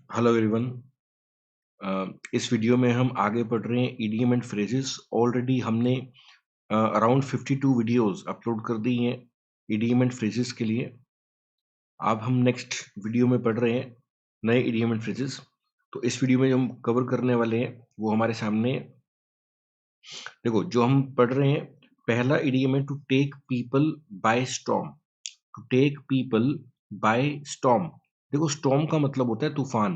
Hello everyone. इस video में हम आगे बढ़ रहे हैं इडियम एंड फ्रेजेस। ऑलरेडी हमने अराउंड 52 वीडियोस अपलोड कर दी हैं इडियम एंड फ्रेजेस के लिए। अब हम नेक्स्ट वीडियो में पढ़ रहे हैं नए इडियम एंड फ्रेजेस। तो इस वीडियो में जो हम कवर करने वाले हैं वो हमारे सामने देखो, जो हम पढ़ रहे हैं पहला इडियम है to take people by storm. To take people by storm. देखो, स्टॉर्म का मतलब होता है तूफान।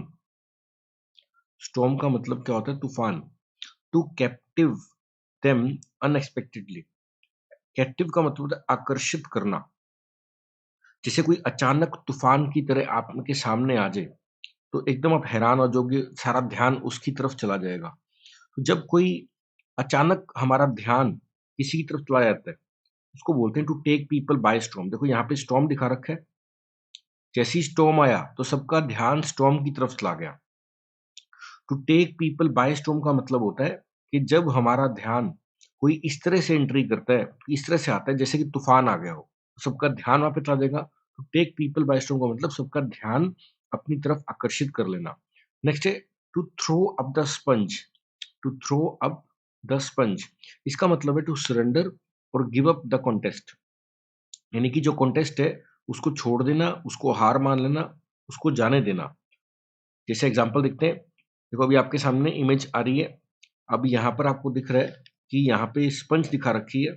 स्टॉर्म का मतलब क्या होता है? तूफान। To captive them unexpectedly. Captive का मतलब होता है आकर्षित करना। जैसे कोई अचानक तूफान की तरह आपके सामने आ जाए तो एकदम आप हैरान हो जाओगे, सारा ध्यान उसकी तरफ चला जाएगा। तो जब कोई अचानक हमारा ध्यान किसी की तरफ चला जाता है उसको बोलते हैं to take people by storm. देखो यहाँ पे स्टॉर्म दिखा रखा है। जैसे ही स्टॉर्म आया तो सबका ध्यान स्टॉर्म की तरफ चला गया। To take people by storm का मतलब होता है कि जब हमारा ध्यान कोई इस तरह से एंट्री करता है, इस तरह से आता है जैसे कि तूफान आ गया हो, तो सबका ध्यान वहां पे चला जाएगा। तो टेक पीपल बाय स्टॉर्म का मतलब सबका ध्यान अपनी तरफ आकर्षित कर लेना। नेक्स्ट है to throw up the sponge. To throw up the sponge, इसका मतलब है टू सरेंडर और गिव अप द कॉन्टेस्ट। यानी कि जो कॉन्टेस्ट है उसको छोड़ देना, उसको हार मान लेना, उसको जाने देना। जैसे एग्जांपल देखते हैं। देखो, अभी आपके सामने इमेज आ रही है। अब यहाँ पर आपको दिख रहा है कि यहाँ पे स्पंज दिखा रखी है।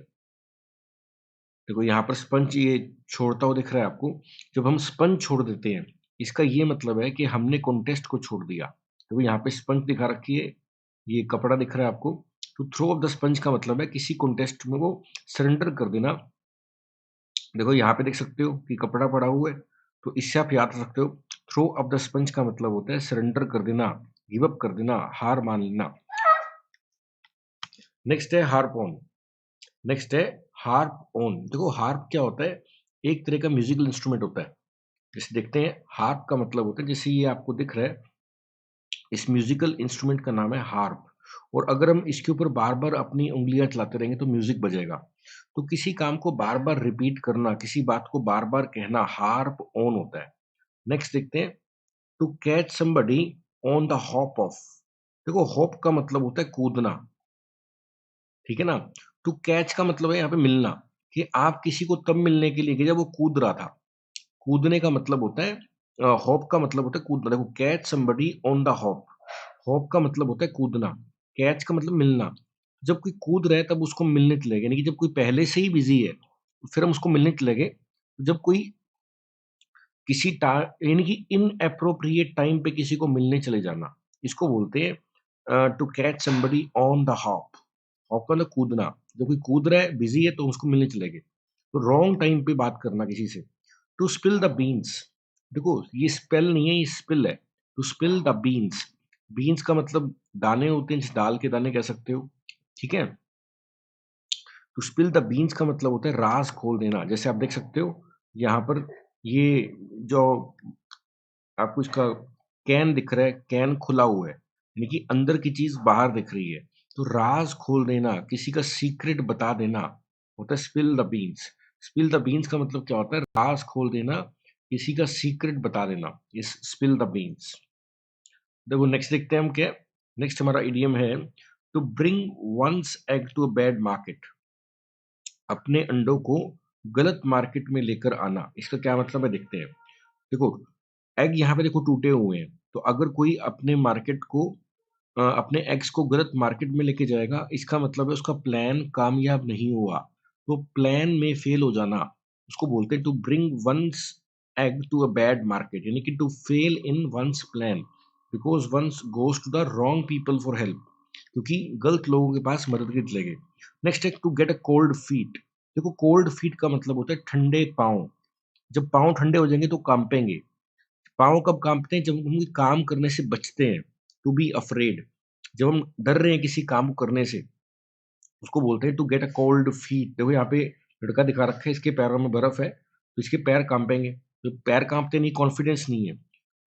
देखो यहाँ पर स्पंज ये छोड़ता हुआ दिख रहा है आपको। जब हम स्पंज छोड़ देते हैं इसका ये मतलब है कि हमने कॉन्टेस्ट को छोड़ दिया। देखो यहाँ पे स्पंज दिखा रखी है, ये कपड़ा दिख रहा है आपको। तो थ्रो ऑफ द स्पंज का मतलब है किसी कॉन्टेस्ट में वो सरेंडर कर देना। देखो यहाँ पे देख सकते हो कि कपड़ा पड़ा हुआ है, तो इससे आप याद रख सकते हो थ्रो ऑफ द स्पंज का मतलब होता है सरेंडर कर देना, गिव अप कर देना, हार मान लेना। नेक्स्ट है हार्प ऑन। नेक्स्ट है हार्प ऑन। देखो हार्प क्या होता है? एक तरह का म्यूजिकल इंस्ट्रूमेंट होता है। जैसे देखते हैं, हार्प का मतलब होता है जैसे ये आपको दिख रहा है, इस म्यूजिकल इंस्ट्रूमेंट का नाम है हार्प। और अगर हम इसके ऊपर बार बार अपनी उंगलियां चलाते रहेंगे तो म्यूजिक बजेगा। तो किसी काम को बार बार रिपीट करना, किसी बात को बार बार कहना हार्प ऑन होता है। नेक्स्ट देखते हैं to catch somebody on the hop off. देखो हॉप का मतलब होता है कूदना, ठीक है ना। टू कैच का मतलब है यहाँ पे मिलना, कि आप किसी को तब मिलने के लिए गए जब वो कूद रहा था। कूदने का मतलब होता है हॉप का मतलब होता है कूदना। देखो catch somebody on the hop. Hop का मतलब होता है कूदना, कैच का मतलब मिलना। जब कोई कूद रहा है तब उसको मिलने चले गए, यानी कि जब कोई पहले से ही बिजी है तो फिर हम उसको मिलने चले गए। जब कोई किसी टा यानी कि इनएप्रोप्रिएट टाइम पे किसी को मिलने चले जाना, इसको बोलते हैं to catch somebody on the hop. Hop का मतलब कूदना। जब कोई कूद रहा है, बिजी है, तो उसको मिलने चले गए। तो रॉन्ग टाइम पे बात करना किसी से। To spill the beans. देखो ये स्पेल नहीं है, ये स्पिल है। To spill the beans. Beans का मतलब दाने होते हैं, जैसे दाल के दाने कह सकते हो, ठीक है। टू स्पिल द बीन्स का मतलब होता है राज खोल देना। जैसे आप देख सकते हो यहाँ पर, ये जो आपको इसका कैन दिख रहा है, कैन खुला हुआ है, यानी कि अंदर की चीज बाहर दिख रही है। तो राज खोल देना, किसी का सीक्रेट बता देना होता है spill the beans. Spill the beans का मतलब क्या होता है? राज खोल देना, किसी का सीक्रेट बता देना, इस स्पिल द बीन्स। देखो नेक्स्ट देखते हैं हम क्या। नेक्स्ट हमारा इडियम है to bring one's egg to a bad market. अपने अंडों को गलत मार्केट में लेकर आना, इसका क्या मतलब है देखते हैं। देखो एग यहाँ पे देखो टूटे हुए हैं, तो अगर कोई अपने मार्केट को अपने एग्स को गलत मार्केट में लेके जाएगा, इसका मतलब है उसका प्लान कामयाब नहीं हुआ। तो प्लान में फेल हो जाना, उसको बोलते हैं to bring one's egg to a bad market, यानी कि to fail in one's plan because one goes to the wrong people for help, क्योंकि गलत लोगों के पास मदद के लिए गए। नेक्स्ट है to get a cold feet. देखो कोल्ड फीट का मतलब होता है ठंडे पाँव। जब पाँव ठंडे हो जाएंगे तो कांपेंगे। पाँव कब काँपते हैं? जब हम कोई काम करने से बचते हैं, टू बी अफ्रेड। जब हम डर रहे हैं किसी काम को करने से, उसको बोलते हैं to get a cold feet. देखो यहाँ पे लड़का दिखा रखा है, इसके पैरों में बर्फ है तो इसके पैर कांपेंगे। तो पैर कांपते नहीं, कॉन्फिडेंस नहीं है।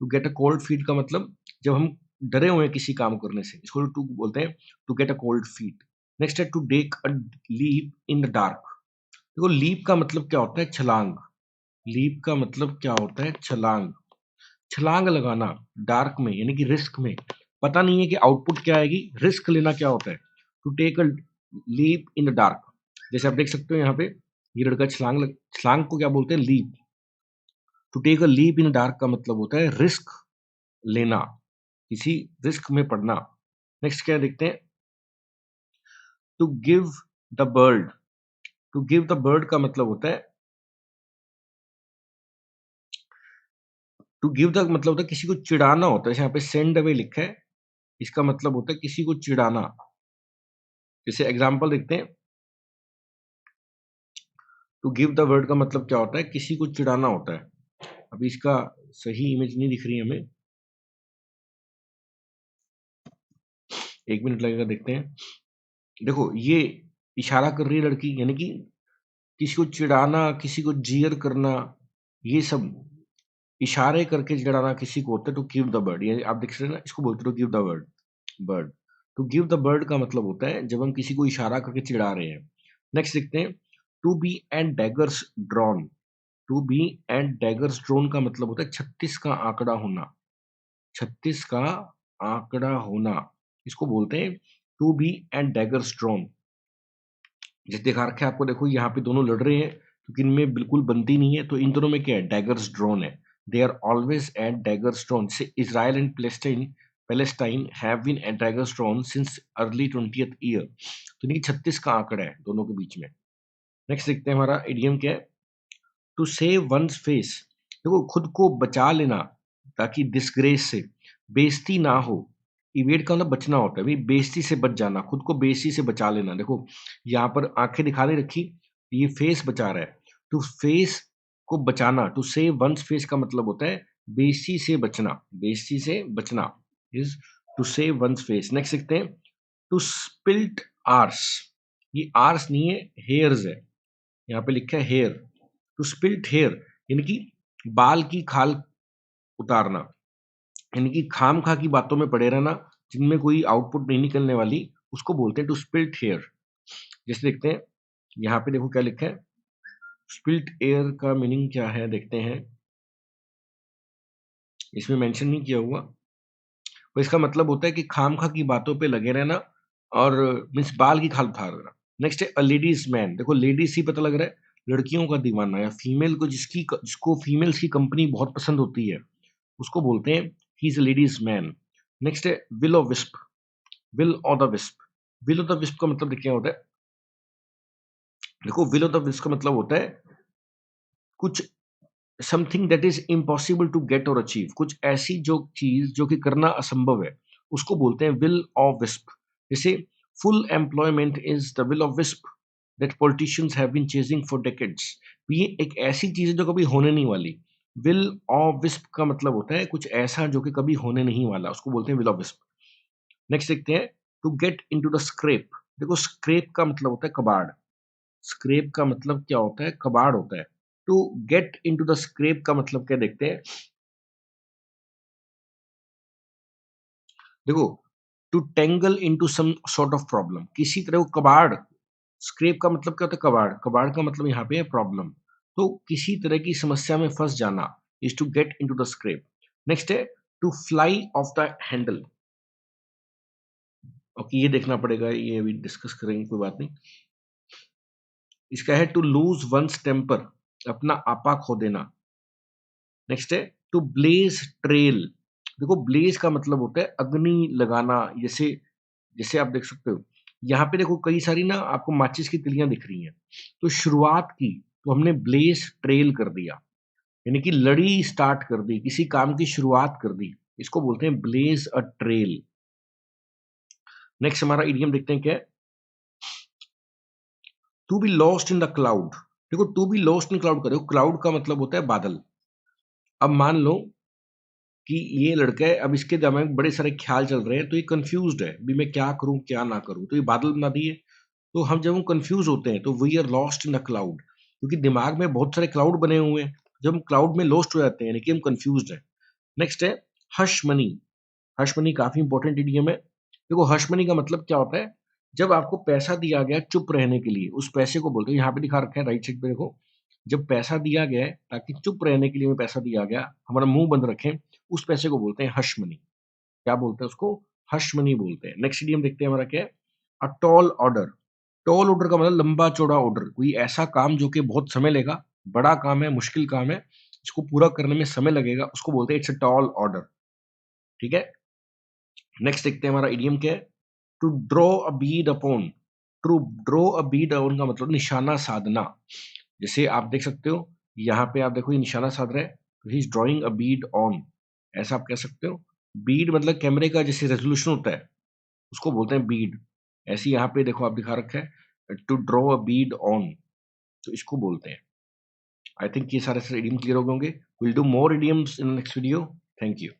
To get a cold feet का मतलब जब हम डरे हुए हैं किसी काम करने से, इसको टू बोलते हैं to get a cold feet. Next है to take a leap in the dark. देखो लीप का मतलब क्या होता है? छलांग। लीप का मतलब क्या होता है? छलांग। छलांग लगाना डार्क में, यानी कि रिस्क में, पता नहीं है कि आउटपुट क्या आएगी। रिस्क लेना क्या होता है? To take a leap in the dark. जैसे आप देख सकते हो यहाँ पे ये लड़का छलांग को क्या बोलते हैं? Leap. To take a leap in the dark का मतलब होता है रिस्क लेना, किसी रिस्क में पड़ना। नेक्स्ट क्या देखते हैं? To give the bird. To give the bird का मतलब होता है, टू गिव द मतलब होता है किसी को चिढ़ाना होता है। जैसे यहाँ पे सेंड अवे लिखा है, इसका मतलब होता है किसी को चिढ़ाना। जैसे एग्जांपल देखते हैं, टू गिव द वर्ड का मतलब क्या होता है? किसी को चिढ़ाना होता है। अभी इसका सही इमेज नहीं दिख रही हमें, 1 मिनट लगेगा, देखते हैं। देखो ये इशारा कर रही है लड़की, यानी कि किसी को चिढ़ाना, किसी को जीयर करना, ये सब इशारे करके चिढ़ाना किसी को होता है टू गिव द बर्ड। ये आप देख सकते हैं ना, इसको बोलते हैं to give the word bird. To give the bird का मतलब होता है जब हम किसी को इशारा करके चिढ़ा रहे हैं। नेक्स्ट देखते हैं, to be and daggers drawn. To be and daggers drawn का मतलब होता है 36 का आंकड़ा होना। 36 का आंकड़ा होना, इसको बोलते हैं to be and daggers drawn. जैसे दिखा रखा है आपको, देखो यहाँ पे दोनों लड़ रहे हैं क्योंकि इनमें बिल्कुल बनती नहीं है, तो इन दोनों में क्या है? डैगर्स ड्रॉन है। They are always at daggers drawn. Say Israel and Palestine have been at daggers drawn since early 20th year. तो ये 36 का आंकड़ा है दोनों के बीच में। नेक्स्ट देखते हैं हमारा इडियम क्या है? To save one's face. देखो खुद को बचा लेना ताकि डिस्ग्रेस से, बेइज्जती ना हो। इवेट का मतलब बचना होता है भाई, बेइज्जती से बच जाना, खुद को बेइज्जती से बचा लेना। देखो यहाँ पर आंखें दिखा नहीं रखी, ये फेस बचा रहा है। टू फेस को बचाना, टू सेव वंस फेस का मतलब होता है बेइज्जती से बचना, बेइज्जती से बचना is to save one's face. Next देखते हैं, टू स्पिल्ट आर्स। ये आर्स नहीं है, हेयर्स है। यहाँ पे लिखा है हेयर। टू स्पिल्ट हेयर यानी कि बाल की खाल उतारना, यानी कि खाम खा की बातों में पड़े रहना जिनमें कोई आउटपुट नहीं निकलने वाली, उसको बोलते हैं टू स्पिल्ट हेयर। जैसे देखते हैं यहाँ पे, देखो क्या लिखा है, स्पिल्ट एयर का मीनिंग क्या है देखते हैं। इसमें मेंशन नहीं किया हुआ, तो इसका मतलब होता है कि खाम खा की बातों पे लगे रहना और मीन्स बाल की खाल उतार देना। नेक्स्ट है अ लेडीज मैन। देखो लेडीज ही पता लग रहा है, लड़कियों का दीवाना या फीमेल को, जिसको फीमेल्स की कंपनी बहुत पसंद होती है, उसको बोलते हैं he is a ladies man. Next है will of wisp. Will of the wisp. Will of the wisp का मतलब क्या होता है? देखो विल ऑफ द विस्प का मतलब होता है कुछ something that is impossible to get और अचीव। कुछ ऐसी जो चीज जो कि करना असंभव है, उसको बोलते हैं विल ऑफ विस्प। जैसे full employment is the will of wisp that politicians have been chasing for decades. ये एक ऐसी चीज है जो कभी होने नहीं वाली। विल ऑफ विस्प का मतलब होता है कुछ ऐसा जो कि कभी होने नहीं वाला, उसको बोलते हैं विल ऑफ विस्प। नेक्स्ट देखते हैं, to get into the scrap. देखो स्क्रेप का मतलब होता है कबाड़। स्क्रेप का मतलब क्या होता है? कबाड़ होता है। To get into the scrap का मतलब क्या देखते हैं। देखो to tangle into some sort of problem, किसी तरह को कबाड़। स्क्रेप का मतलब क्या होता है? कबाड़। कबाड़ का मतलब यहाँ पे है प्रॉब्लम। तो किसी तरह की समस्या में फंस जाना is to get into the scrape. Next है to fly off the handle. Okay ये देखना पड़ेगा, ये अभी डिस्कस करेंगे, कोई बात नहीं। इसका है टू लूज वंस टेम्पर, अपना आपा खो देना। नेक्स्ट है टू ब्लेज ट्रेल। देखो ब्लेज का मतलब होता है अग्नि लगाना। जैसे जैसे आप देख सकते हो यहाँ पे, देखो कई सारी ना आपको माचिस की तिलियां दिख रही हैं, तो शुरुआत की तो हमने ब्लेज ट्रेल कर दिया, यानी कि लड़ी स्टार्ट कर दी, किसी काम की शुरुआत कर दी, इसको बोलते हैं ब्लेज अ ट्रेल। नेक्स्ट हमारा इडियम देखते हैं क्या है, to be lost in the cloud. देखो to be lost in cloud करो, क्लाउड का मतलब होता है बादल। अब मान लो कि ये लड़का है, अब इसके दिमाग में बड़े सारे ख्याल चल रहे हैं, तो ये कंफ्यूज्ड है भी मैं क्या करूं क्या ना करूं, तो ये बादल बना दिए। तो हम जब हम कंफ्यूज होते हैं तो we are lost in the cloud, क्योंकि दिमाग में बहुत सारे क्लाउड बने हुए हैं। जब हम क्लाउड में लॉस्ट हो जाते हैं यानी कि हम कंफ्यूज्ड है। नेक्स्ट है हश मनी। हश मनी काफी इंपॉर्टेंट इडियम है। देखो हश मनी का मतलब क्या होता है? जब आपको पैसा दिया गया चुप रहने के लिए, उस पैसे को बोलते हैं, यहाँ पे दिखा रखा है राइट साइड पे देखो, जब पैसा दिया गया है ताकि चुप रहने के लिए हमें पैसा दिया गया, हमारा मुंह बंद रखें, उस पैसे को बोलते हैं हश मनी। क्या बोलते हैं उसको? हश मनी बोलते हैं। नेक्स्ट इडियम देखते हैं हमारा क्या है? A tall order. Tall order का मतलब लंबा चौड़ा ऑर्डर, कोई ऐसा काम जो कि बहुत समय लेगा, बड़ा काम है, मुश्किल काम है, इसको पूरा करने में समय लगेगा, उसको बोलते हैं इट्स अ टॉल ऑर्डर। ठीक है। नेक्स्ट देखते हैं हमारा इडियम क्या है? To draw a bead upon. To draw a bead upon का मतलब निशाना साधना। जैसे आप देख सकते हो, यहाँ पे आप देखो ये निशाना साध रहा है, तो he is drawing a bead on, ऐसा आप कह सकते हो। बीड मतलब कैमरे का जैसे रेजोल्यूशन होता है, उसको बोलते हैं बीड। ऐसे यहाँ पे देखो आप दिखा रखा है to draw a bead on, तो इसको बोलते हैं। आई थिंक ये सारे इडियम क्लियर हो गए होंगे। Will do more idioms in next video. Thank you.